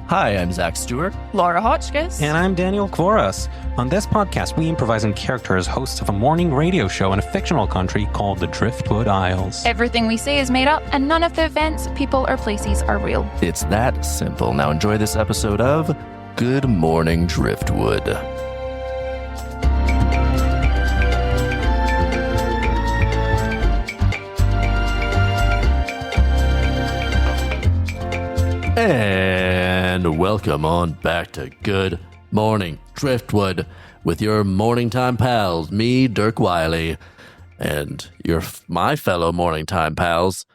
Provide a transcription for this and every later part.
Hi, I'm Zach Stewart. Laura Hotchkiss. And I'm Daniel Kvoras. On this podcast, we improvise in character as hosts of a morning radio show in a fictional country called the Driftwood Isles. Everything we say is made up, and none of the events, people, or places are real. It's that simple. Now enjoy this episode of Good Morning Driftwood. And welcome on back to Good Morning Driftwood with your morning time pals, me, Dirk Wiley, and my fellow morning time pals,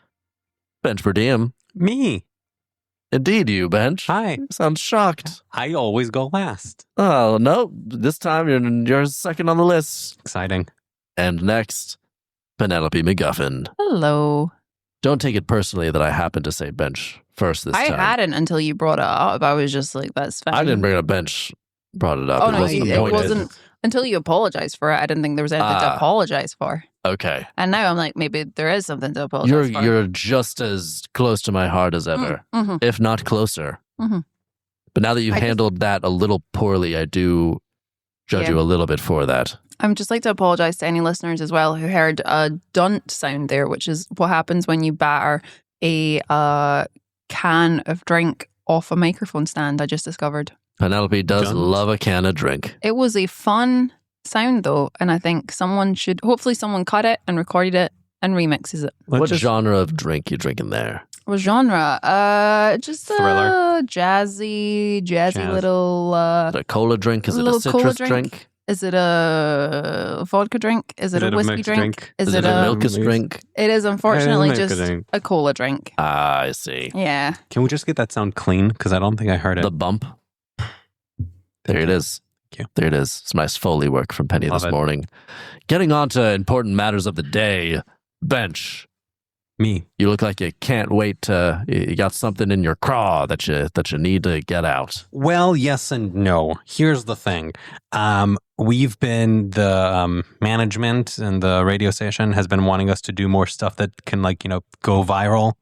Bench PerDiem. Me. Indeed, you, Bench. Hi. You sound shocked. I always go last. Oh, no. This time you're second on the list. Exciting. And next, Penelope MacGuffin. Hello. Don't take it personally that I happened to say Bench first this time. I hadn't until you brought it up. I was just like, that's fine. I didn't bring it up. Bench brought it up. Oh, It no, wasn't it appointed. wasn't until you apologized for it. I didn't think there was anything to apologize for. Okay. And now I'm like, maybe there is something to apologize for. You're just as close to my heart as ever, Mm-hmm. if not closer. Mm-hmm. But now that you've handled that a little poorly, I do judge you a little bit for that. I'd just like to apologize to any listeners as well who heard a dunt sound there, which is what happens when you batter a can of drink off a microphone stand, I just discovered. Penelope does Dunt. love a can of drink. It was a fun sound though, and I think hopefully someone cut it and recorded it and remixes it. What genre of drink you drinking there? What genre? Just Thriller. a jazzy Jazz. little. Is it a cola drink? Is it a little cola citrus drink? Is it a vodka drink? Is it a whiskey mixed drink? Is it a milkus drink? It is unfortunately It is a just drink. a cola drink. Ah, I see. Yeah. Can we just get that sound clean? Because I don't think I heard it. The bump. There it is. Thank you. There it is. It's nice Foley work from Penny Love this it. morning. Getting on to important matters of the day. Bench. Me. You look like you can't wait to. You got something in your craw that you need to get out. Well, yes and no. Here's the thing. We've been, the management and the radio station has been wanting us to do more stuff that can, go viral.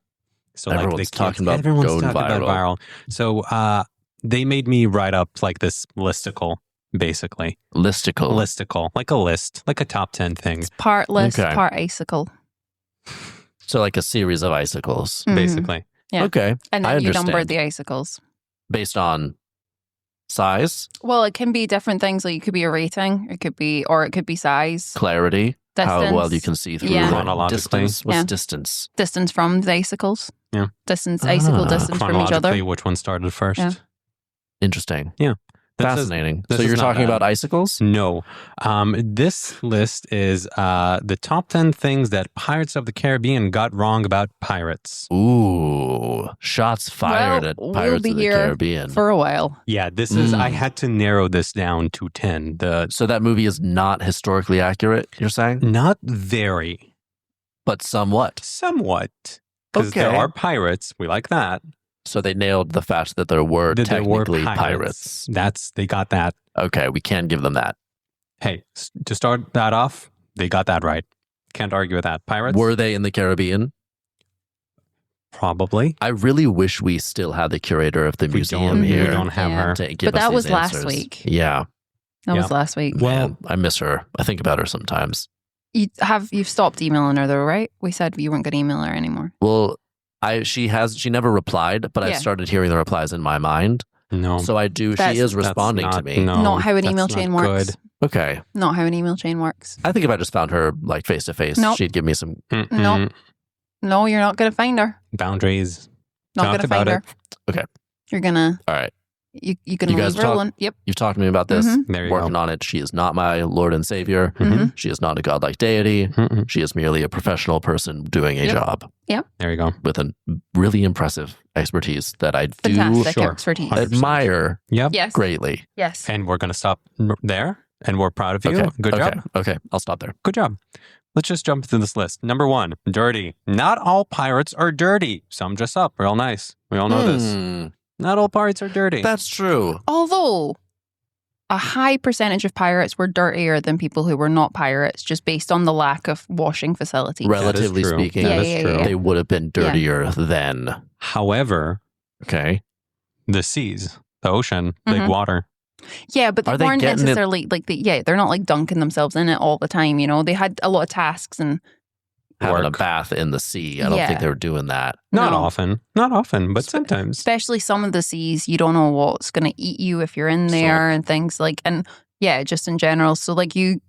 So Everyone's talking about everyone's going talking about viral. viral. So they made me write up this listicle, basically. Listicle. Like a list, like a top 10 things, It's part list, Okay. part icicle. So like a series of icicles. Mhm. basically. Yeah. Okay. And I then you understand. number the icicles. Based on size, Well, it can be different things. Like it could be a rating, it could be size, clarity, how Distance. well you can see through Yeah. them. Chronologically. Distance. What's Yeah. distance? distance from the icicles. Yeah. Icicle distance from each Chronologically, other. which one started first? Yeah. Interesting. This is- Fascinating. this So is you're not talking bad. about icicles? No. This list is the top 10 things that Pirates of the Caribbean got wrong about pirates. Ooh, shots fired Well, at we'll Pirates be of the here Caribbean. For a while. Yeah, this is, I Mm. had to narrow this down to 10. So that movie is not historically accurate, you're saying? Not very, But somewhat. somewhat. Because there Okay. are pirates. We like that. So they nailed the fact that there were That there were technically pirates. They got that. Okay, we can give them that. Hey, to start that off, they got that right. Can't argue with that. Pirates? Were they in the Caribbean? Probably. I really wish we still had the curator of the We museum don't, here. we don't have Yeah. her. To give But us that these was last answers. week. Yeah. That was Yeah. last week. Well- Man, I miss her. I think about her sometimes. You've stopped emailing her though, right? We said you weren't going to email her anymore. Well, she never replied, but Yeah. I've started hearing the replies in my mind. No. So I do. That's- She is That's responding to not- me. No, Not how an that's email not chain works. good. Okay. Not how an email chain works. I think if I just found her like face to face, Nope. she'd give me some. Mm-mm. No. No, you're not going to find her. Boundaries. Not Talked going to find about her. Okay. You're going to, All right. you're going You to guys leave her talk- alone. Yep. You've talked to me about this. Mhm. There you Working go. on it. She is not my Lord and Savior. Mhm. She is not a godlike deity. Mm-mm. She is merely a professional person doing a Yep. job There you go. with a really impressive expertise that I do Fantastic sure. expertise. 100%. admire Yep. Yes. greatly. Yes. And we're going to stop there. And we're proud of you. Okay. Good okay. job. Okay. I'll stop there. Good job. Let's just jump into this list. Number 1, dirty. Not all pirates are dirty. Some dress up real nice. We all know this. Hmm, Not all pirates are dirty. That's true. Although a high percentage of pirates were dirtier than people who were not pirates, just based on the lack of washing facilities. Relatively true. speaking, Yeah, That is yeah, true. yeah. they would have been dirtier then. However, Okay. the seas, the ocean, big Mhm. water. Yeah, but they Are they weren't getting it- necessarily they're not like dunking themselves in it all the time. They had a lot of tasks and Having a Work. bath in the sea. I don't Yeah. think they were doing that. Not No. often, but sometimes. especially some of the seas, you don't know what's going to eat you if you're in there and things like, and yeah, just in general. So like it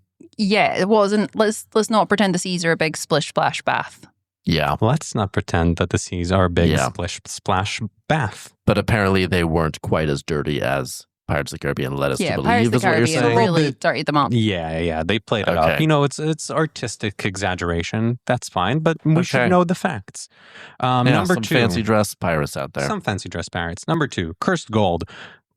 wasn't, let's not pretend the seas are a big splish splash bath. Yeah. Let's not pretend that the seas are a big Yeah. splash bath. But apparently they weren't quite as dirty as Pirates of the Caribbean led us to Pirates believe, of the is what you're Caribbean saying. really dirtied them up. Yeah, they played it Okay. up. It's artistic exaggeration. That's fine, but we Okay. should know the facts. Yeah, Number some 2, fancy dress pirates out there. some fancy dress pirates. Number 2, cursed gold.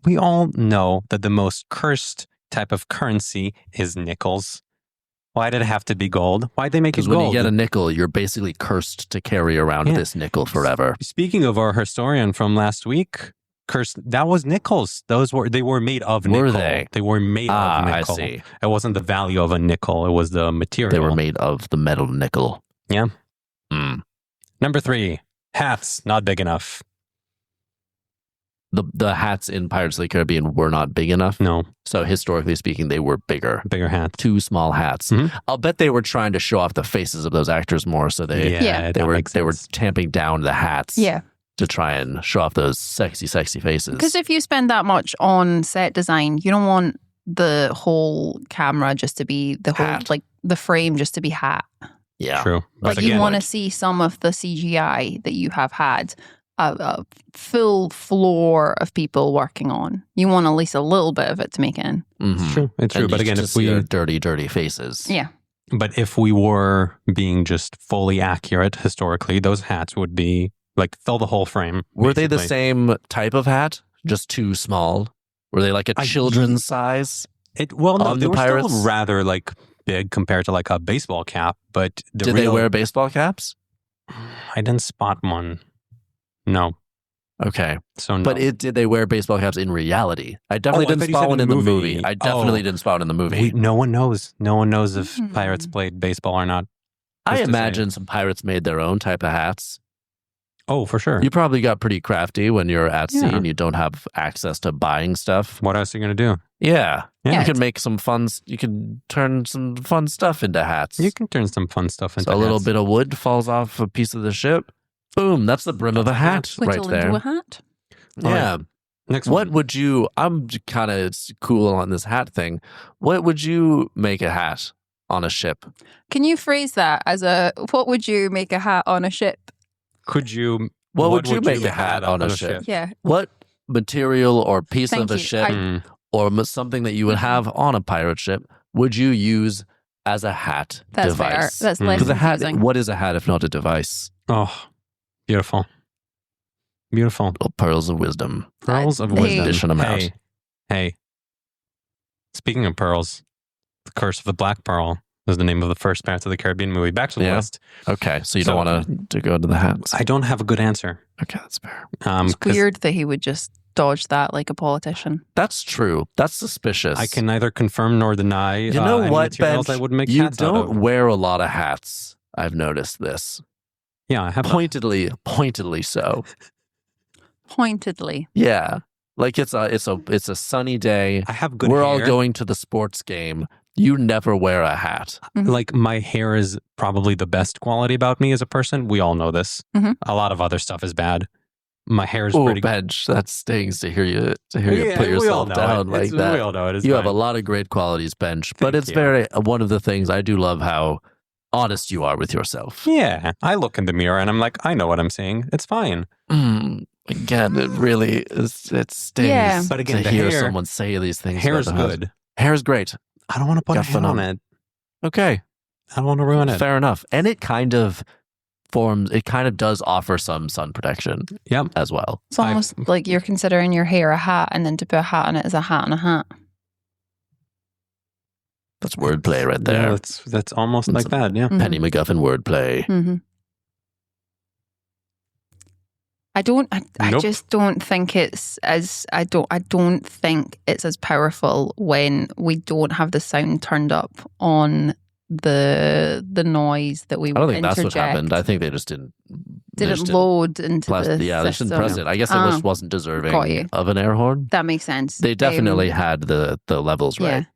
We all know that the most cursed type of currency is nickels. Why did it have to be gold? Why'd they make it Because gold? when you get a nickel, you're basically cursed to carry around Yeah. this nickel forever. Speaking of our historian from last week, cursed, that was nickels. They were made of nickel. Were they? They were made of I nickel. see. It wasn't the value of a nickel. It was the material. They were made of the metal nickel. Yeah. Mm. Number 3, hats, not big enough. The hats in Pirates of the Caribbean were not big enough. No, So historically speaking, they were bigger. bigger hats. Two small hats. Mhm. I'll bet they were trying to show off the faces of those actors more. So they Yeah. that makes they were sense. tamping down the hats Yeah, to try and show off those sexy faces. because if you spend that much on set design, you don't want the whole camera just to be the whole, Hat. like the frame just to be hat. Yeah. True. But Like you again, want to see some of the CGI that you have had a full floor of people working on. You want at least a little bit of it to make it in. Mhm. It's true. It's true. And But just again, to if see we their dirty faces. Yeah. But if we were being just fully accurate historically, those hats would be like fill the whole frame. Were they the basically. same type of hat? Just too small? Were they like a children's size? Well, no, on they the were Pirates? still rather like big compared to like a baseball cap. But Did they wear baseball caps? I didn't spot one. No. Okay. So no. But did they wear baseball caps in reality? I definitely Oh, I didn't thought you spot said one in in the the movie. movie. I definitely Oh. didn't spot it in the movie. No one knows. No one knows if Mhm. pirates played baseball or not. I Just to say. imagine some pirates made their own type of hats. Oh, for sure. You probably got pretty crafty when you're at sea Yeah. and you don't have access to buying stuff. What else are you going to do? Yeah. Yeah. You can make some fun, you can turn some fun stuff into hats. You can turn some fun stuff into So a little hats. bit of wood falls off a piece of the ship. Boom, that's the brim of a hat right Whittle there. into a hat. Yeah. Next What one. would you, I'm kind of cool on this hat thing. What would you make a hat on a ship? Can you phrase that as what would you make a hat on a ship? Could you? What would you make a hat on a ship? Yeah. What material or piece Thank of a you. ship Mm, or something that you would have on a pirate ship would you use as a hat That's fair. device? That's Mm. less Because a hat, confusing. what is a hat if not a device? oh, beautiful. Beautiful. Little pearls of wisdom. Pearls of Hey. wisdom. Dishing 'em out. Hey. Speaking of pearls, The Curse of the Black Pearl is the name of the first Pirates of the Caribbean movie. Back to the Yeah. list. Okay, so you So- don't want to go into the hats. I don't have a good answer. Okay, that's fair. It's 'Cause weird that he would just dodge that like a politician. That's true. That's suspicious. I can neither confirm nor deny. You know any what, materials Bench? I would make You hats out of. don't wear a lot of hats. I've noticed this. Yeah, I have. Pointedly so. Pointedly. Yeah. Like it's a sunny day. I have good We're hair. all going to the sports game. You never wear a hat. Like my hair is probably the best quality about me as a person. We all know this. Mhm. A lot of other stuff is bad. My hair is Oh, pretty Bench, that stings to hear you put we all yourself know down it. like that. We all know it. It's You have fine. a lot of great qualities, Bench, but Thank it's you. very one of the things I do love how honest you are with yourself. Yeah, I look in the mirror and I'm like, I know what I'm saying. It's fine. Again, it really it stings Yeah. But again, to the hear hair- someone say these things. Hair is about the hat. good. Hair is great. I don't want to put a Got hat fun on on. it. Okay, I don't want to ruin it. fair enough. And it kind of does offer some sun protection Yep. as well. It's almost like you're considering your hair a hat, and then to put a hat on it is a hat on a hat. That's wordplay right Yeah, there. that's almost It's like that. Yeah. Penny MacGuffin wordplay. Mm-hmm. I Nope. just don't think it's as I don't think it's as powerful when we don't have the sound turned up on the noise that we I don't think interject. that's what happened. I think they just didn't didn't load into the they didn't system. press it. I guess it Ah, wasn't got deserving you. of an air horn. That makes sense. They definitely had the levels right.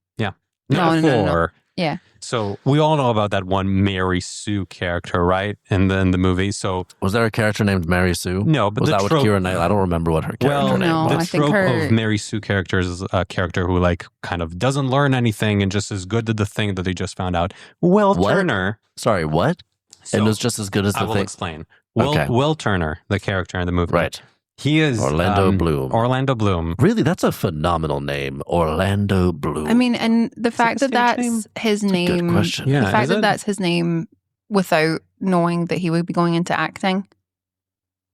Number No. 4. Yeah. So we all know about that one Mary Sue character, right? And then the movie. So Was there a character named Mary Sue? no, but Was the that what trope, Keira Knightley? I don't remember what her character well, name No, was. the I think trope her- of Mary Sue characters is a character who like kind of doesn't learn anything and just is good at the thing that they just found out. Will What? Turner. Sorry, what? So, and it was just as good as I the will thing. explain. Okay. Will Turner, the character in the movie. Right. He is Orlando Bloom. Orlando Bloom. Really, that's a phenomenal name, Orlando Bloom. I mean, and the fact it a that stage name? that's his Good name, question. Yeah. the fact is that it? that's his name without knowing that he would be going into acting,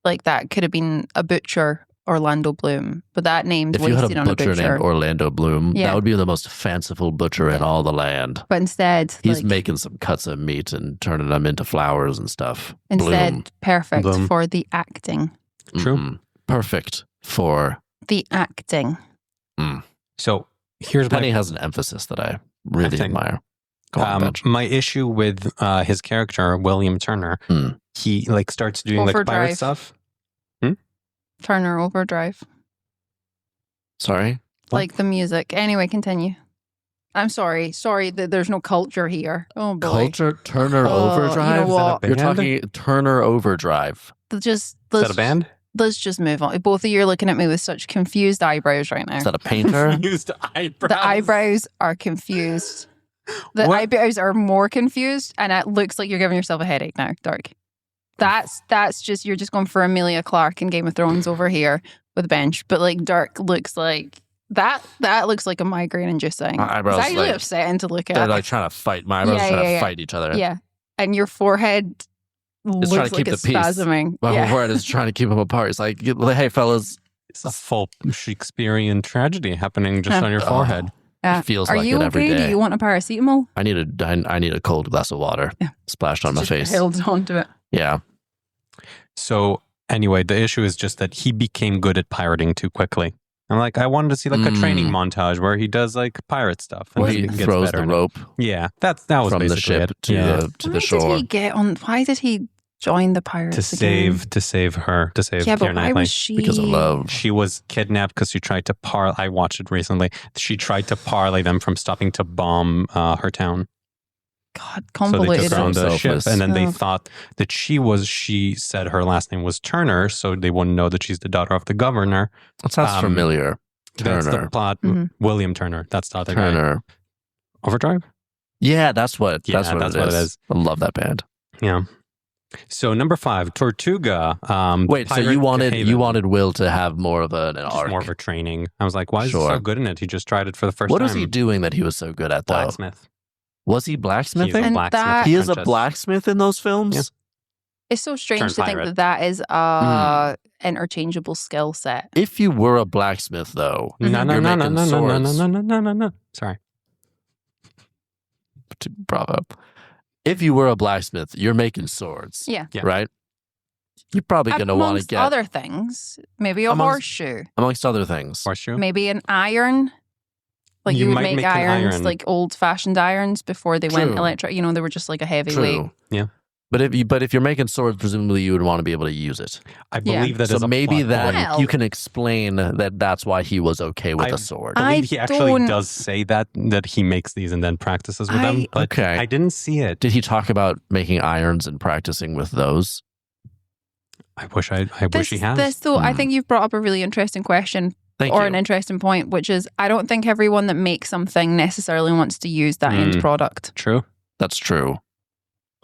like that could have been a butcher, Orlando Bloom, but that name's If you had wasted a on a butcher butcher. named Orlando Bloom, Yeah. that would be the most fanciful butcher in Yeah. all the land. But instead, He's like, making some cuts of meat and turning them into flowers and stuff. instead Bloom. perfect Bloom. for the acting. True. Mhm. Perfect for The acting. So here's Penny has an emphasis that I really think- admire. Go on, Bench. my issue with his character William Turner. Hmm. He like starts doing like pirate Overdrive. stuff. Turner Overdrive. Sorry. What? Like the music. Anyway, continue. I'm sorry. Sorry that there's no culture here. Oh boy. Culture Turner Oh, Overdrive. you know what? You're Band? talking Turner Overdrive. Just Is let's, that a band? let's just move on. Both of you are looking at me with such confused eyebrows right now. Is that a painter? Used eyebrows. The eyebrows are confused. The What? eyebrows are more confused, and it looks like you're giving yourself a headache now, Dirk. That's just you're just going for Amelia Clark in Game of Thrones over here with Bench, but like Dirk looks like that looks like a migraine inducing. My eyebrows, It's actually like, upsetting to look They're at. like trying to fight. My eyebrows Yeah, trying yeah, to fight each other. Yeah, and your forehead looks trying to like keep it's the peace. spasming. My Yeah. whole head is trying to keep them apart. It's like, hey, fellas, It's a full Shakespearean tragedy happening just Yeah. on your forehead. Yeah. it feels Are like you it every okay? day. Do you want a paracetamol? I need a cold glass of water Yeah. splashed on my Just face. held onto it. Yeah. So anyway, the issue is just that he became good at pirating too quickly. I'm like, I wanted to see like a training montage where he does like pirate stuff. And Where then he gets throws better the at it. rope Yeah, that was from the basically ship it. to Yeah. the Why shore. did he get on? Why did he join the pirates to again? save her, to save Yeah, but Keira why Knightley. was she? Because of love. She was kidnapped because she tried to I watched it recently. She tried to parlay them from stopping to bomb her town. God, So they convoluted. took her on the ship, Selfless. and then they Oh. thought that she said her last name was Turner, so they wouldn't know that she's the daughter of the governor. That sounds Um, familiar. That's the Turner. plot. Mhm. William Turner. That's the other guy. Turner. Overdrive? Yeah, that's what. Yeah, that's what that's it what it is. is. I love that band. Yeah. So number 5, Tortuga. Wait, so Pirate you Haven. wanted Will to have more of an Just arc. more of a training. I was like, why is he Sure. so good in it? He just tried it for the first What time. was he doing that he was so good at, though? Blacksmith. Was he He's a blacksmithing? And blacksmith. that- He is a apprentice. blacksmith in those films? Yeah. It's so strange Turned to think pirate. that that is a interchangeable skill set. If you were a blacksmith, though, No, no, You're no, no, making no, no, no, swords. no, no, no, no, no. Sorry. bravo. If you were a blacksmith, you're making swords. Yeah. Yeah. Right? You're probably going to want to Amongst get, other things, maybe a Amongst- horseshoe, amongst other things. Horseshoe? maybe an iron. Like You you would might make make an irons, iron. like old-fashioned irons before they went True. electric. You know, they were just like a heavy weight. True. Yeah. But if you're making swords, presumably you would want to be able to use it. I Yeah. believe that So is a maybe plot that point. Well- you can explain that that's why he was okay with I- a sword. I believe I he actually don't- does say that he makes these and then practices with them. But Okay. I didn't see it. Did he talk about making irons and practicing with those? I wish he had. This, though, I Hmm. think you've brought up a really interesting question Thank or you. an interesting point, which is I don't think everyone that makes something necessarily wants to use that end Mm. product. True. That's true.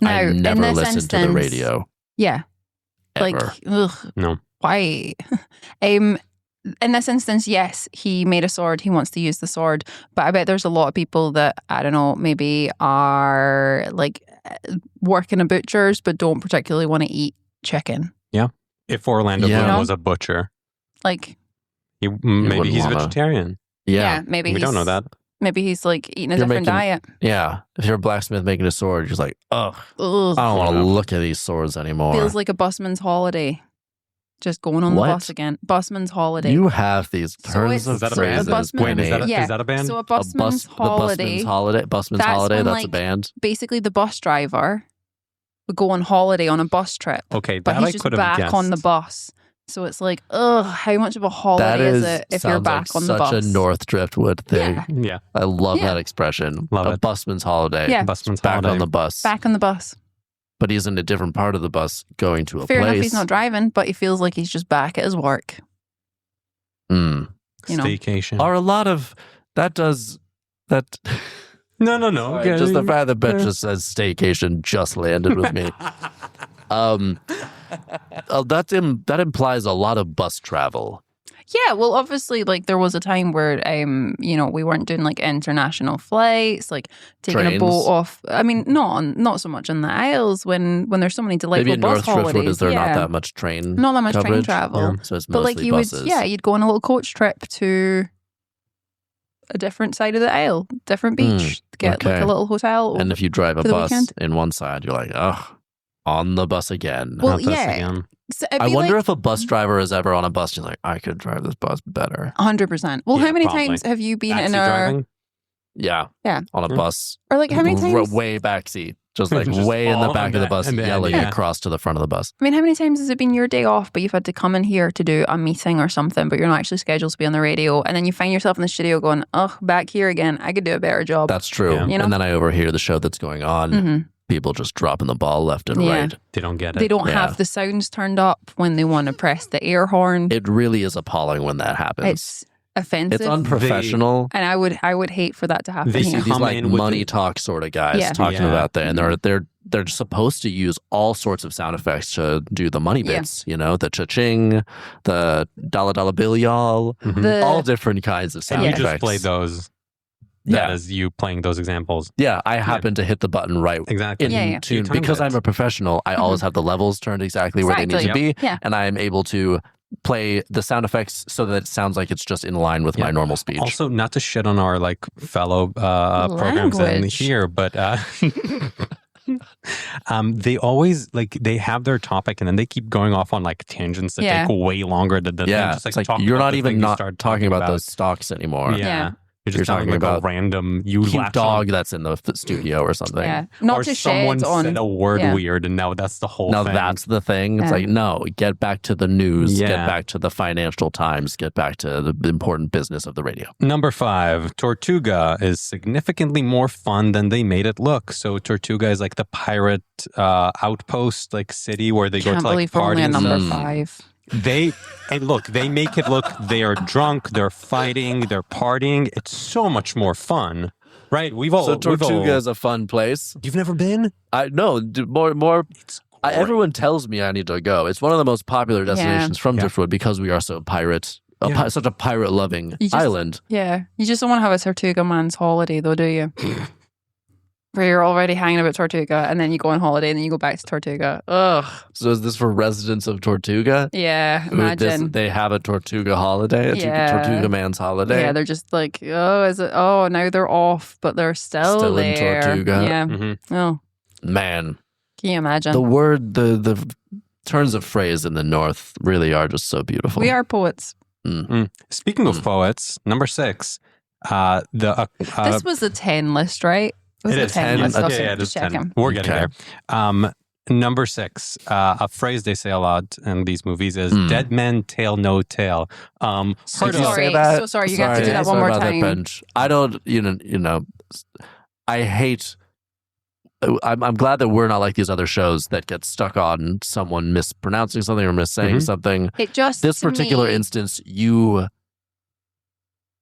Now, I in never this listened to the instance- radio. Yeah. Ever. Like, ugh, No. why? In this instance, yes, he made a sword. He wants to use the sword. But I bet there's a lot of people that, I don't know, maybe are like work in a butcher's but don't particularly want to eat chicken. If Orlando Yeah. Bloom You know? was a butcher, Like, maybe wouldn't he's wanna- vegetarian. yeah. maybe We don't know that. Maybe he's like eating a You're different making- diet. Yeah. If you're a blacksmith making a sword, you're just like, ugh, Ugh. I don't want to enough. look at these swords anymore. Feels like a busman's holiday. Just going on What? the bus again. Busman's holiday. You have these So turns it's- of Is that a So band? the phrases. busman- Wait, is that a, Yeah. is that a band? So a The busman's holiday. Busman's holiday. Busman's That's holiday. when, That's a like, band. Basically, the bus driver go on holiday on a bus trip. Okay, But that he's I just could have back guessed. on the bus. So it's like, ugh, how much of a That holiday is it if you're sounds back like on the such bus? a North Driftwood thing. Yeah. Yeah, I love Yeah. that expression. Love a it. busman's holiday. Yeah. busman's Back holiday. on the bus. Back on the bus. But he's in a different part of the bus going to a Fair place. enough, he's not driving, but he feels like he's just back at his work. Mm. You know. Staycation. Are a lot of that does that No. Sorry, just the fact that Ben just says staycation just landed with me. That implies a lot of bus travel. Yeah, well, obviously, like there was a time where, we weren't doing like international flights, like taking a boat Trains. off. I mean, not so much in the Isles when there's so many delightful Maybe in bus North holidays. Driftwood, is there yeah. not that much train? Not that much train coverage? travel. Yeah. So it's But mostly like you buses. you'd go on a little coach trip to a different side of the Isle, different beach, get like Okay. a little hotel. And if you drive a for the bus weekend. in one side, you're like, ugh, on the bus again. Well, Not this yeah. again. So it'd I be wonder like, if a bus driver is ever on a bus. You're like, I could drive this bus better. 100%. Well, Yeah, how many probably. times have you been in Backseat driving? Yeah. Yeah. On a Yeah. bus. or like how many times? Way backseat. Just like Just way in the all back in of the that- bus, and then- yelling yeah. across to the front of the bus. I mean, how many times has it been your day off, but you've had to come in here to do a meeting or something, but you're not actually scheduled to be on the radio, and then you find yourself in the studio going, "Oh, back here again. I could do a better job." That's true. Yeah. You know? And then I overhear the show that's going on. Mhm. People just dropping the ball left and Yeah. right. They don't get it. They don't Yeah. have the sounds turned up when they want to press the air horn. It really is appalling when that happens. It's offensive, It's unprofessional. and I would hate for that to happen They You see here. these come like in with money the- talk sort of guys Yeah. talking Yeah. about that, and they're supposed to use all sorts of sound effects to do the money Yeah. bits. You know, the cha-ching, the dollar bill, y'all, Mhm. The- all different kinds of And sound you effects. just play those. Yeah. That is you playing those examples. Yeah, I happen to hit the button right Exactly. in Yeah, yeah. tune You timed because it. I'm a professional. I always have the levels turned exactly where they need to Exactly. be, Yeah. and I am able to play the sound effects so that it sounds like it's just in line with my Yeah. normal speech. Also, not to shit on our like fellow programs in Language. here, but they always they have their topic and then they keep going off on like tangents that Yeah. take way longer than yeah, just it's like talk you're about not the even thing you not start talking about those stocks anymore. Yeah. Yeah. You're You're just talking talking about about random Cute latch dog that's in the studio or something. Yeah, not or to someone shed on. said a word yeah. weird and now that's the whole Now thing. that's the thing. It's Yeah. like, no, get back to the news, Yeah. get back to the Financial Times, get back to the important business of the radio. Number 5, Tortuga is significantly more fun than they made it look. So Tortuga is like the pirate outpost, like city where they go Can't to like believe we're only parties. at number Mm. 5. They make it look they are drunk, they're fighting, they're partying. It's so much more fun, right? So Tortuga is a fun place. You've never been? I no more. It's Everyone tells me I need to go. It's one of the most popular destinations from Yeah. Driftwood because we are so Yeah. such a pirate loving You just- island. Yeah, you just don't want to have a Tortuga man's holiday, though, do you? Where you're already hanging about Tortuga, and then you go on holiday, and then you go back to Tortuga. Ugh. So is this for residents of Tortuga? Yeah, Would imagine. they have a Tortuga holiday, Yeah. Tortuga man's holiday. Yeah, they're just like, oh, is it? Oh, now they're off, but they're still in there. Tortuga. Yeah. Mhm. Oh, Man, can you imagine? the turns of phrase in the north really are just so beautiful. We are poets. Speaking of poets, number 6, This was a 10 list, right? it a is 10 10. list. Yeah, Okay, it is just checking. 10. We're getting Okay. there. Number 6, a phrase they say a lot in these movies is "dead man tell no tale." Did Heard you of- Sorry, say that? so sorry, you have to do that one sorry more about time. Bench. I don't, I hate. I'm glad that we're not like these other shows that get stuck on someone mispronouncing something or missaying Mhm. something. It just This to particular me, instance, you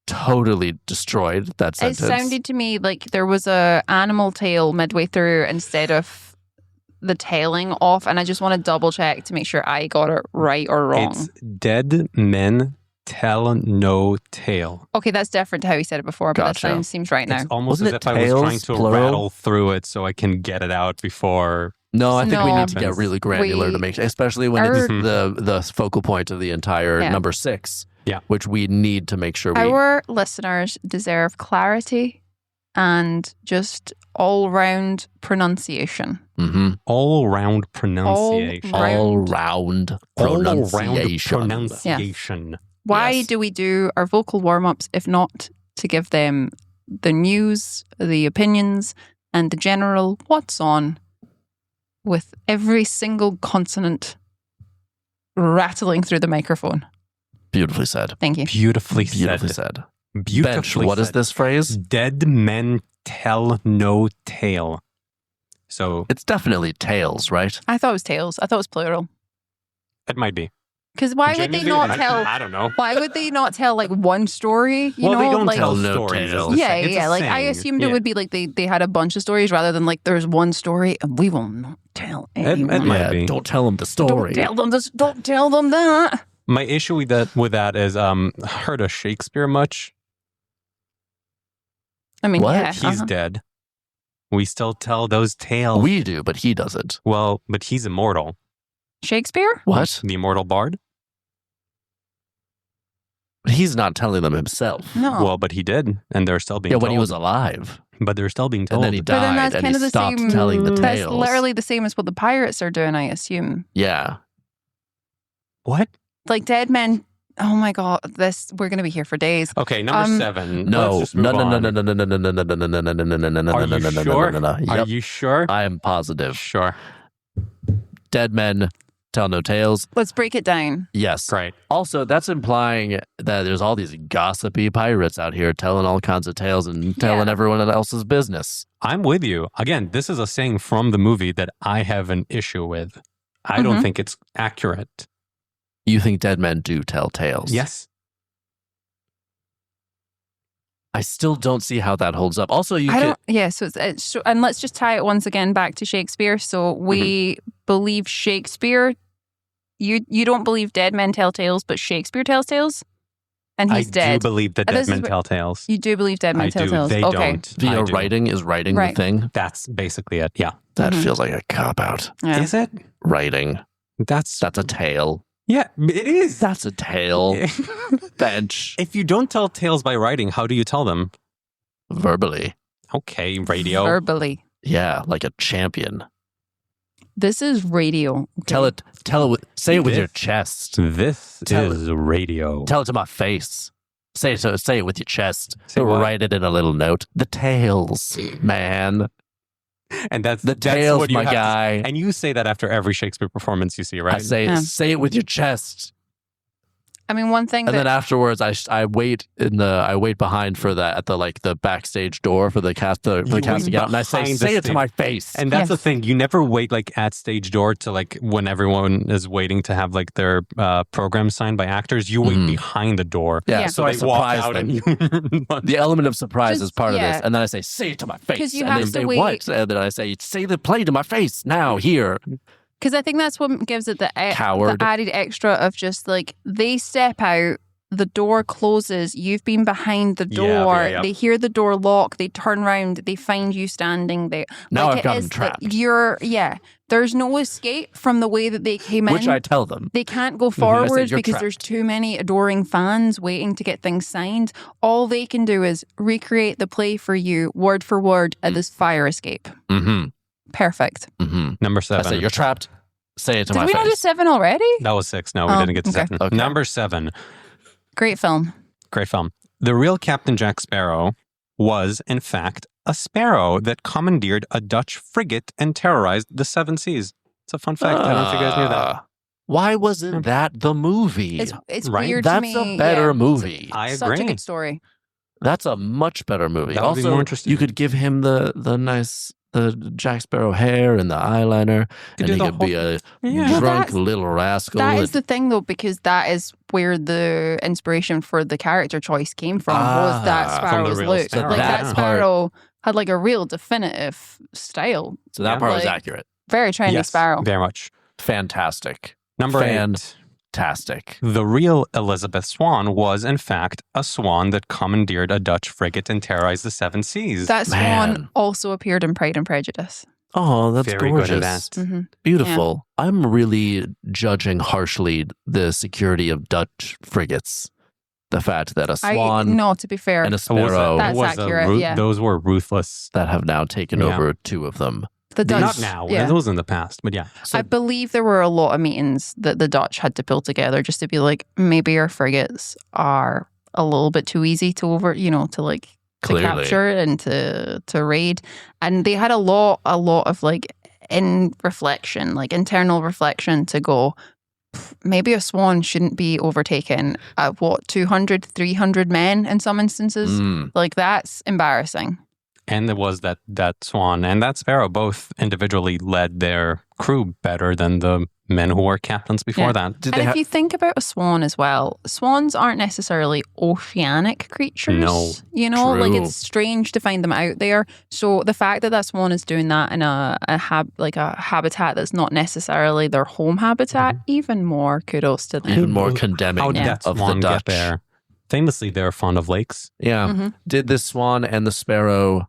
totally destroyed that it sentence. sounded to me like there was a animal tail midway through instead of the tailing off, and I just want to double check to make sure I got it right or wrong. It's "dead men tell no tale." Okay, that's different to how he said it before, but Gotcha. that seems right now. It's almost Wasn't as it if I was tails, trying to plural? rattle through it so I can get it out before. No, I think we No. need to get really granular to make, especially when it's the focal point of the entire Yeah. number 6. Yeah. Which we need to make sure we. Our listeners deserve clarity and just all-round pronunciation. Mhm. All-round pronunciation. all round All-round pronunciation. pronunciation. Why Yes. do we do our vocal warm-ups if not to give them the news, the opinions, and the general what's on with every single consonant rattling through the microphone. Beautifully said. Thank you. Beautifully said. Beautifully Bench, what is this phrase? Dead men tell no tale. So It's definitely tails, right? I thought it was tales. I thought it was plural. it might be. Because why would they not tell? I don't know. Why would they not tell like one story? You know, They don't like, tell no stories. tales. It's Yeah. a Like I saying. assumed it would be like they had a bunch of stories rather than like there's one story and we will not tell anyone. It might be. Don't tell them the story. Don't tell them this. Don't tell them that. My issue with that is heard of Shakespeare much? I mean, What? yeah, He's dead. We still tell those tales. We do, but he doesn't. Well, but he's immortal. Shakespeare. What? The immortal bard? He's not telling them himself. No. Well, but he did, and they're still being Yeah, told. when he was alive. But they're still being And told. then he But then died that's and kind he of the stopped same. telling the That's tales. literally the same as what the pirates are doing, I assume. Yeah. What? Like dead men. Oh my god, we're gonna be here for days. Okay, number 7. No. Let's just No, move no, on. no, no, no, no, no, no, no, no, no, no, no, no, no, no, no, Are no, you no, no, sure? no, no, no. Are Yep. you sure? I am positive. Sure. Dead men tell no tales. Let's break it down. Yes. Right. Also, that's implying that there's all these gossipy pirates out here telling all kinds of tales and telling Yeah. everyone else's business. I'm with you. Again, this is a saying from the movie that I have an issue with. I don't Mhm. think it's accurate. You think dead men do tell tales? Yes. I still don't see how that holds up. Also, you I could. don't. Yeah. So and let's just tie it once again back to Shakespeare. So we believe Shakespeare. You don't believe dead men tell tales, but Shakespeare tells tales, and he's I dead. do believe that And dead this men is what- tell tales. You do believe dead men I tell do. tales. They Okay. don't. Via I do. writing is writing Right. the thing. That's basically it. Yeah. That Mhm. feels like a cop out. Yeah. Is it? Writing. That's That's a tale. yeah. It is. That's a tale. Bench. If you don't tell tales by writing, how do you tell them? Verbally. Okay, radio. Verbally. Yeah, like a champion. This is radio. Okay. Tell it. Say it with your This- chest. This Tell is radio. Tell it to my face. Say it with your chest. Say what? Write it in a little note. The tales, man. And that's The that's tales, what you my have to- guy. and you say that after every Shakespeare performance you see, right? I say Yeah. say it with your chest. I mean, one thing And that then afterwards, I wait behind for that at the backstage door for the You casting wait out, and I say behind the it to stage. my face. And that's the Yes. thing. You never wait like at stage door to like when everyone is waiting to have like their program signed by actors. You wait Mhm. behind the door. yeah, Yeah. so I they walk surprise out them. and you. The element of surprise Just- is part of yeah. this, and then I say it to my face, 'Cause you and have they to say wait. what, and then I say the play to my face now here. because I think that's what gives it the Coward. added extra of just like they step out, the door closes, you've been behind the Yeah, door, yeah. they hear the door lock, they turn around, they find you standing there. Now I've it got them is trapped, there's no escape from the way that they came which in. I tell them. They can't go I said, forwards "You're because trapped." there's too many adoring fans waiting to get things signed. All they can do is recreate the play for you, word for word, at this fire escape. Mm-hmm. Perfect. Mm-hmm. Number I 7. say you're trapped. Say it to Did my we not do face. 7 already? That was 6. No, we Oh, didn't get to okay. 7. Okay. Number 7. Great film. Great film. The real Captain Jack Sparrow was, in fact, a sparrow that commandeered a Dutch frigate and terrorized the 7 seas. It's a fun fact. I don't know if you guys knew that. Why wasn't that the movie? It's Right? weird to That's me. a better yeah. movie. I Such a agree. good story. That's a much better movie. That would be Also, more interesting. you could give him the nice the Jack Sparrow hair and the eyeliner, and do he the could be a Yeah. Well, drunk that's- little rascal. That is the thing, though, because that is where the inspiration for the character choice came from. Was that Ah, from the Sparrow's real look? Sparrow. Like That that part- Sparrow had like a real definitive style. so that Yeah. part was Like- accurate. Very trendy Yes, Sparrow. very much. Fantastic. Number 8. Fantastic. The real Elizabeth Swan was, in fact, a swan that commandeered a Dutch frigate and terrorized the 7 seas. That swan Man. also appeared in Pride and Prejudice. Oh, that's Very gorgeous. good at that. hmm Beautiful. I'm really judging harshly the security of Dutch frigates. The fact that a swan No, to be fair, and a sparrow That's accurate, yeah. Those were ruthless. that have now taken Yeah. over 2 of them. the Dutch. Not now. Yeah. Those in the past, but yeah. So I believe there were a lot of meetings that the Dutch had to pull together just to be like, maybe our frigates are a little bit too easy to to like to Clearly. capture and to raid. And they had a lot of like in reflection, like internal reflection, to go, maybe a swan shouldn't be overtaken at 200, 300 men in some instances. Like, that's embarrassing. And there was that swan and that sparrow both individually led their crew better than the men who were captains before that. And if you think about a swan as well, swans aren't necessarily oceanic creatures. No. You know, True. like, it's strange to find them out there. So the fact that swan is doing that in a habitat that's not necessarily their home habitat, even more kudos to them. Even more condemning How did of that the swan Dutch. get there? Famously, they're fond of lakes. Yeah. Did the swan and the sparrow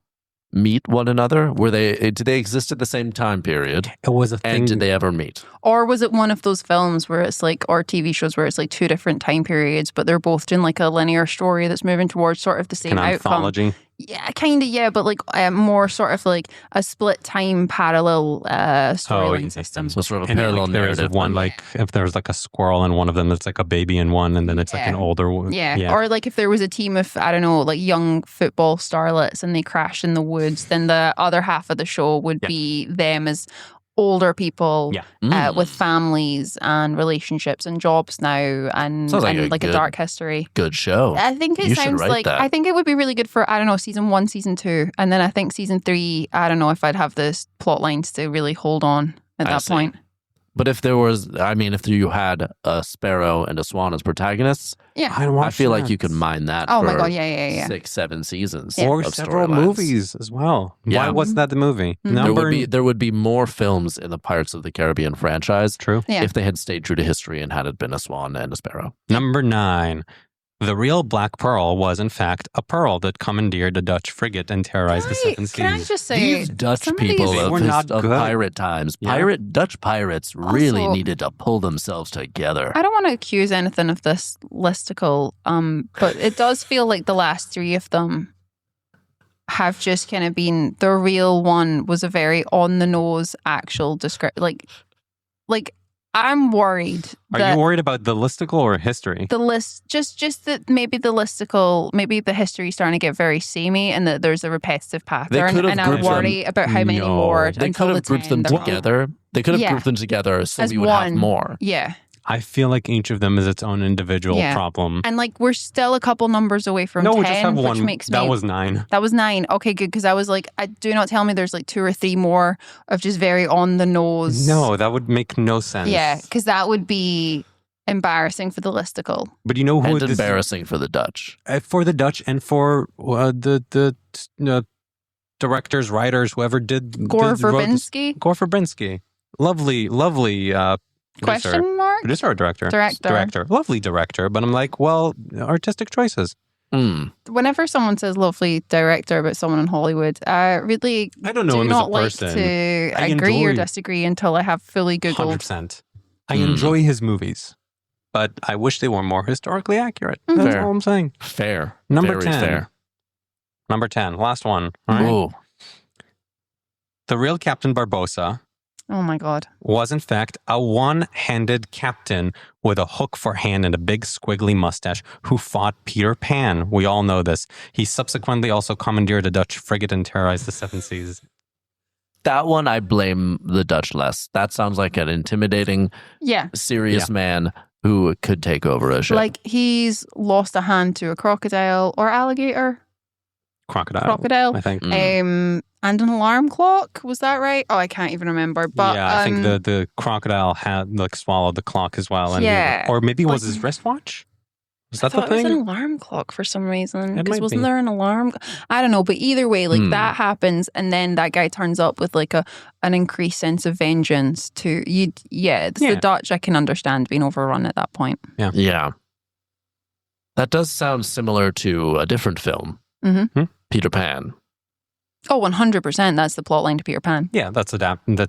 meet one another? Did they exist at the same time period? It was a thing. And did they ever meet? Or was it one of those films where it's like, or TV shows where it's like two different time periods, but they're both doing like a linear story that's moving towards sort of the same An outcome? anthology? Yeah, kind of, yeah, but like more sort of like a split time parallel storyline system. So sort of a And parallel like there is narrative. one, like if there's like a squirrel in one of them, that's like a baby in one, and then it's like an older one. Yeah. Or like if there was a team of, I don't know, like young football starlets and they crashed in the woods, then the other half of the show would be them as older people with families and relationships and jobs now, and Sounds like a dark history. Good show. I think it You should sounds write like, that. I think it would be really good for, I don't know, season 1, season 2. And then I think season 3, I don't know if I'd have the plot lines to really hold on at that point. But if if you had a sparrow and a swan as protagonists, I feel like you could mine that. Oh for my God, yeah. 6-7 seasons, or of several storylines. movies as well. Yeah. Why wasn't that the movie? There would be more films in the Pirates of the Caribbean franchise. True. If they had stayed true to history and had it been a swan and a sparrow. Number 9. The real Black Pearl was, in fact, a pearl that commandeered a Dutch frigate and terrorized the Seven Seas. Can I just say, These Dutch some of people these- of, were not of good. pirate times, Dutch pirates really needed to pull themselves together. I don't want to accuse anything of this listicle, but it does feel like the last 3 of them have just kind of been, the real one was a very on the nose actual description. Like I'm worried. Are you worried about the listicle or history? The list, just that maybe the listicle, maybe the history is starting to get very samey, and that there's a repetitive pattern. And I worry about how many more. They could have grouped them together. They could have grouped them together so as we would have more. Yeah. I feel like each of them is its own individual problem. And like we're still a couple numbers away from 10, we just have which one. makes That me... was 9. That was 9. Okay, good. Because I was like, do not tell me there's like 2 or 3 more of just very on the nose. No, that would make no sense. Yeah, because that would be embarrassing for the listicle. But you know who and embarrassing for the Dutch. For the Dutch and for the directors, writers, whoever did... Gore Verbinski. Lovely producer. Question mark? Producer or director? Director. Lovely director. But I'm like, well, artistic choices. Whenever someone says lovely director about someone in Hollywood, I really don't know him not as a person. Like to agree or disagree until I have fully Googled. 100%. I enjoy his movies, but I wish they were more historically accurate. That's all I'm saying. Fair. Number Very 10. fair. Number 10. Last one. All right. Whoa. The real Captain Barbossa Oh my God. was in fact a one-handed captain with a hook for hand and a big squiggly mustache who fought Peter Pan. We all know this. He subsequently also commandeered a Dutch frigate and terrorized the Seven Seas. That one, I blame the Dutch less. That sounds like an intimidating, serious man who could take over a ship. Like he's lost a hand to a crocodile or alligator. Crocodile, I think. And an alarm clock. Was that right? Oh, I can't even remember. But yeah, I think the crocodile had swallowed the clock as well. And or maybe it was his wristwatch. Was that the thing? It was an alarm clock for some reason. It Because might wasn't be. there an alarm? I don't know. But either way, like that happens, and then that guy turns up with like an increased sense of vengeance. The Dutch. I can understand being overrun at that point. Yeah. That does sound similar to a different film, Peter Pan. Oh, 100%. That's the plot line to Peter Pan. Yeah, that's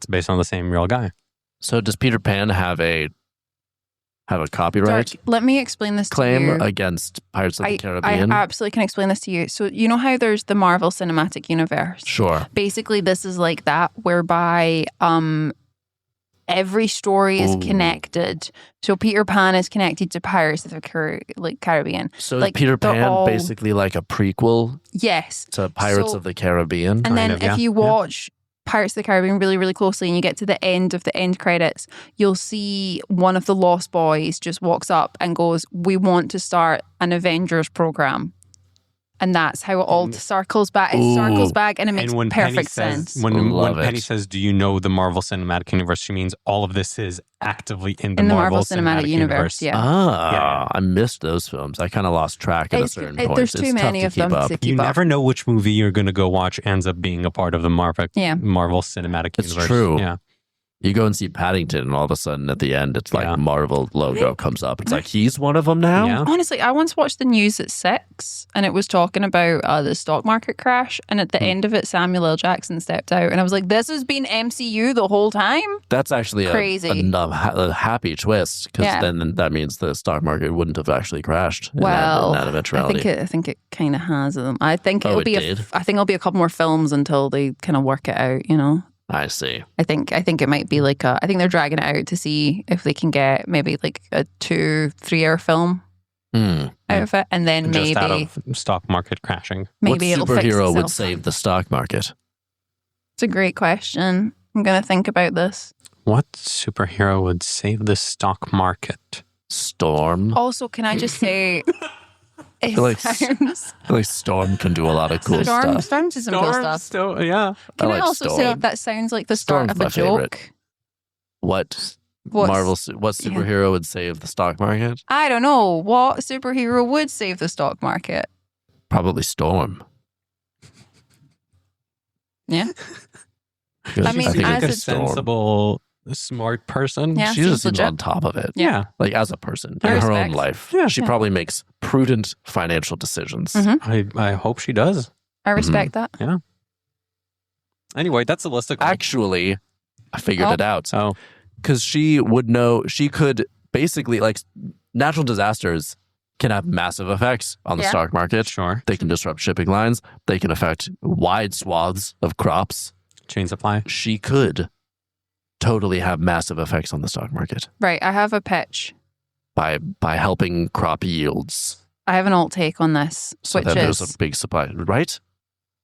based on the same real guy. So does Peter Pan have a copyright Dirk, let me explain this claim to you. against Pirates of the I Caribbean? absolutely can explain this to you. So you know how there's the Marvel Cinematic Universe? Sure. Basically, this is like that, whereby every story is connected. So Peter Pan is connected to Pirates of the Caribbean. So like, is Peter they're Pan all- basically like a prequel Yes. to Pirates So- of the Caribbean? And then of, if you watch Pirates of the Caribbean really, really closely and you get to the end of the end credits, you'll see one of the Lost Boys just walks up and goes, "We want to start an Avengers program." And that's how it all circles back. It circles back and it makes perfect sense. When Penny says, "Do you know the Marvel Cinematic Universe?" she means all of this is actively in the Marvel Cinematic Universe. Yeah. I missed those films. I kind of lost track at a certain point. There's too many of them to keep You up. never know which movie you're going to go watch ends up being a part of the Marvel Cinematic Universe. It's true. Yeah. You go and see Paddington, and all of a sudden at the end, it's like Marvel logo comes up. It's like, he's one of them now? Yeah. Honestly, I once watched the news at 6, and it was talking about the stock market crash, and at the end of it, Samuel L. Jackson stepped out, and I was like, this has been MCU the whole time? That's actually crazy. a happy twist, because then that means the stock market wouldn't have actually crashed in that eventuality. I think it kind of has. I think I think it'll be a couple more films until they kind of work it out, you know? I see. I think it might be like I think they're dragging it out to see if they can get maybe like a 2-3 hour film out of it, and then just maybe out of stock market crashing. Maybe what it'll fix superhero itself. would save the stock market? It's a great question. I'm gonna think about this. What superhero would save the stock market? Storm. Also, can I just say, I feel like Storm can do a lot of cool stuff. Storm does some cool stuff. Can I also say that sounds like the start of a joke? Favorite. What superhero would save the stock market? I don't know. What superhero would save the stock market? Probably Storm. Yeah. I mean, think as a Storm. sensible, smart person. Yeah, she just seems legit. on top of it. Yeah. Like as a person I in her respect. own life. Yeah. She probably makes prudent financial decisions. I hope she does. I respect that. Yeah. Anyway, that's a list of Actually, I figured it out. Oh. Because she would know, she could basically, like, natural disasters can have massive effects on the stock market. Sure. They can disrupt shipping lines. They can affect wide swaths of crops. Chain supply. She could totally have massive effects on the stock market Right. I have a pitch. by helping crop yields. I have an alt take on this, So which then there's is a big supply, right?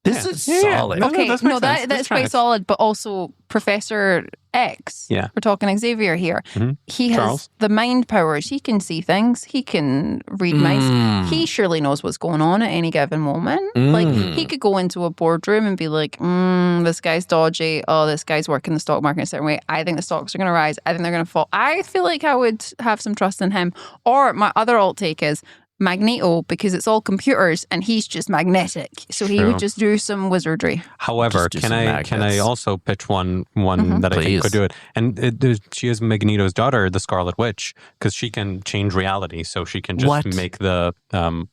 This is Yeah. solid. No, okay. that No, makes sense. that's quite solid. But also Professor X. Yeah. We're talking Xavier here. Mhm. He has Charles. the mind powers. He can see things. He can read minds. He surely knows what's going on at any given moment. Like he could go into a boardroom and be like, this guy's dodgy. Oh, this guy's working the stock market in a certain way. I think the stocks are going to rise. I think they're going to fall. I feel like I would have some trust in him. Or my other alt take is Magneto, because it's all computers and he's just magnetic. So he would just do some wizardry. However, Just do can some I magnets. also pitch one that I think Please. could do it? And she is Magneto's daughter, the Scarlet Witch, because she can change reality, so she can just make the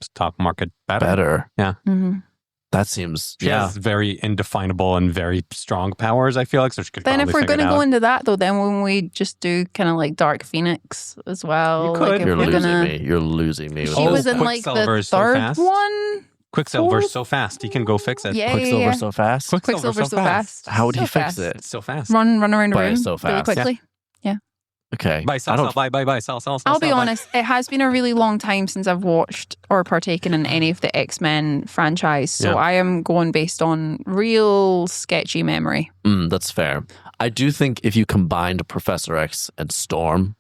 stock market better. Yeah. Mm-hmm. That seems, She has very indefinable and very strong powers, I feel like, so she could Then probably if we're figure going it to go out. into that though, then when we just do kind of like Dark Phoenix as well. You could. Like if You're we're losing gonna, me. You're losing me. with She this. was in like the Quicksilver's so third fast. one. Quicksilver's Fourth? so fast, he can go fix it. Yeah, Quicksilver so fast? Quicksilver's so fast. How would So he fix fast. it? It's so fast. Run around the But room it's so really fast. quickly. Okay. Buy, sell, I don't, buy, sell. I'll be sell, buy. honest, it has been a really long time since I've watched or partaken in any of the X-Men franchise. So Yeah. I am going based on real sketchy memory. that's fair. I do think if you combined Professor X and Storm,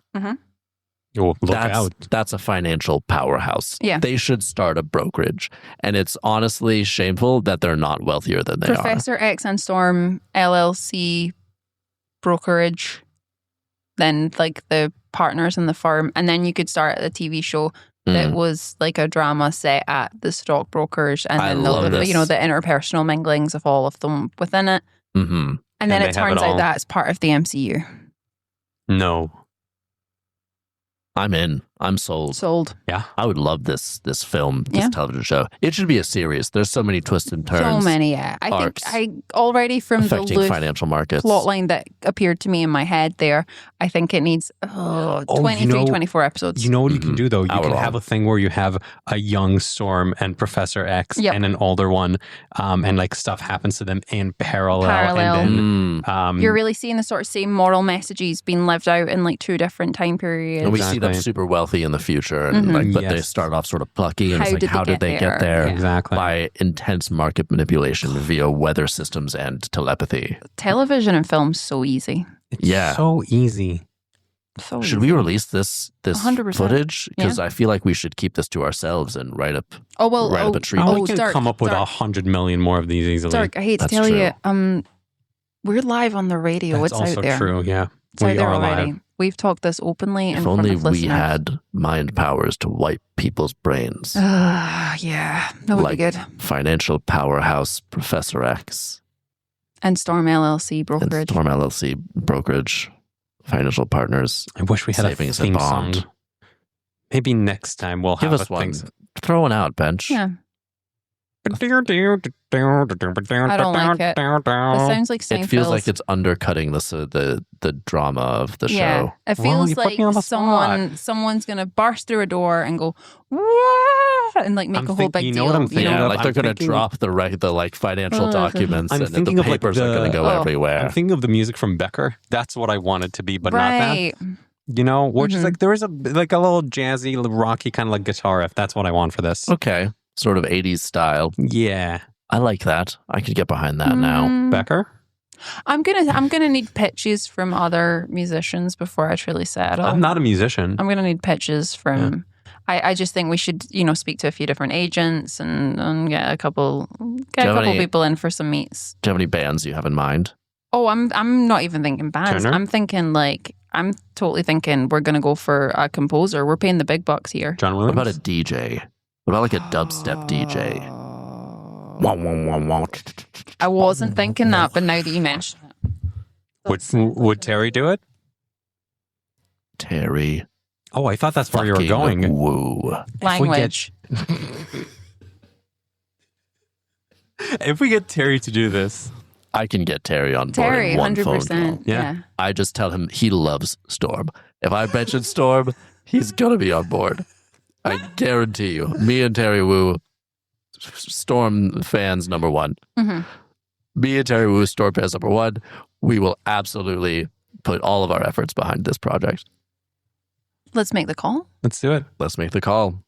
Oh, look out. that's a financial powerhouse. Yeah. They should start a brokerage. And it's honestly shameful that they're not wealthier than they Professor X and Storm LLC brokerage, then like the partners in the firm, and then you could start a TV show are. that was like a drama set at the stockbrokers, and I then love the this. the interpersonal minglings of all of them within it, Mm-hmm. and then And it they have turns it out all. that's part of the MCU. No. I'm in. I'm sold. Sold. Yeah. I would love this film, this Yeah. television show. It should be a series. There's so many twists and turns. So many, yeah. I arcs think I already from the affecting loose financial markets. plot line that appeared to me in my head there, I think it needs 23, 24 episodes. You know what you can do, though? You Hour can long. have a thing where you have a young Storm and Professor X Yep. and an older one, and like stuff happens to them in parallel. Parallel. And then, You're really seeing the sort of same moral messages being lived out in like two different time periods. And we see them Exactly. super wealthy wealthy in the future, and but they Yes. start off sort of plucky, and How it's like, did they how did get they get there? there? Yeah. Exactly. By intense market manipulation via weather systems and telepathy. Television and film so easy. It's Yeah. so easy. So Should easy. we release this 100%. footage? Because I feel like we should keep this to ourselves and write up. Oh well, Write up a treat. Oh, we can Dirk, come up with Dirk, 100 million more of these easily. Dirk, I hate to That's tell you, true. we're live on the radio. That's it's also out there. true. Yeah, It's out we there are already. live. We've talked this openly in If front only of we listeners. had mind powers to wipe people's brains. Yeah, that would Like- be good. Financial powerhouse Professor X And Storm LLC and brokerage. Storm LLC brokerage, financial partners. I wish we had a Savings and theme bond. song. Maybe next time we'll Give have us a one. thing. Throw one out, Bench. Yeah, I I don't like it. This sounds like Seinfeld's. It feels like it's undercutting the drama of the Yeah, show. it Well, feels you put like me on the spot. someone's gonna burst through a door and go "Wah!" and like make I'm a whole think- big you deal. know what I'm thinking Yeah, of? like they're I'm going to thinking- drop the like financial documents, I'm and then thinking the of, like, papers are going to go Oh. everywhere. I'm thinking of the music from Becker. That's what I want it to be, but not that. Right. You know, which is Mhm. like there is a little jazzy, rocky kind of like guitar riff. That's what I want for this. Okay, sort of 80s style. Yeah, I like that. I could get behind that now. Becker. I'm gonna need pitches from other musicians before I truly settle. I'm not a musician. I'm gonna need pitches from. I just think we should speak to a few different agents and get a couple any- people in for some meets. Do you have any bands you have in mind? Oh, I'm not even thinking bands. Turner? I'm totally thinking we're gonna go for a composer. We're paying the big bucks here. John What Williams. about a DJ? What about like a dubstep DJ? Wah, wah, wah, wah. I wasn't thinking that, but now that you mention it, Would Terry do it? Terry. Oh, I thought that's where you were fucking going. Woo. language. If we get Terry to do this, I can get Terry on board Terry, in one phone 100%. call. Yeah. I just tell him he loves Storm. If I mention Storm, he's going to be on board. I guarantee you. Me and Terry Wu, Storm fans number one. Mhm. Me and Terry Wu, Storm fans number one. We will absolutely put all of our efforts behind this project. Let's make the call. let's do it. Let's make the call.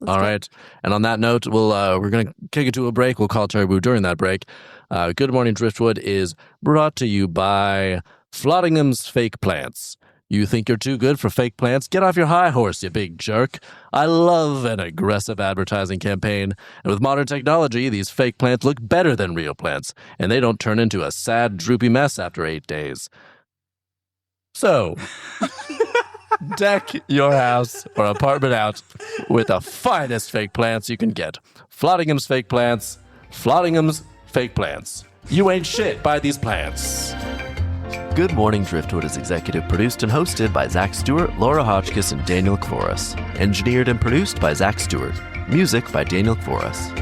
Let's All do it. right. And on that note, we're going to kick it to a break. We'll call Terry Wu during that break. Good Morning Driftwood is brought to you by Flottingham's Fake Plants. You think you're too good for fake plants? Get off your high horse, you big jerk. I love an aggressive advertising campaign. And with modern technology, these fake plants look better than real plants, and they don't turn into a sad, droopy mess after 8 days. So, deck your house or apartment out with the finest fake plants you can get. Flottingham's Fake Plants. Flottingham's Fake Plants. You ain't shit, buy these plants. Good Morning Driftwood is executive produced and hosted by Zach Stewart, Laura Hotchkiss, and Daniel Kvoras. Engineered and produced by Zach Stewart. Music by Daniel Kvoras.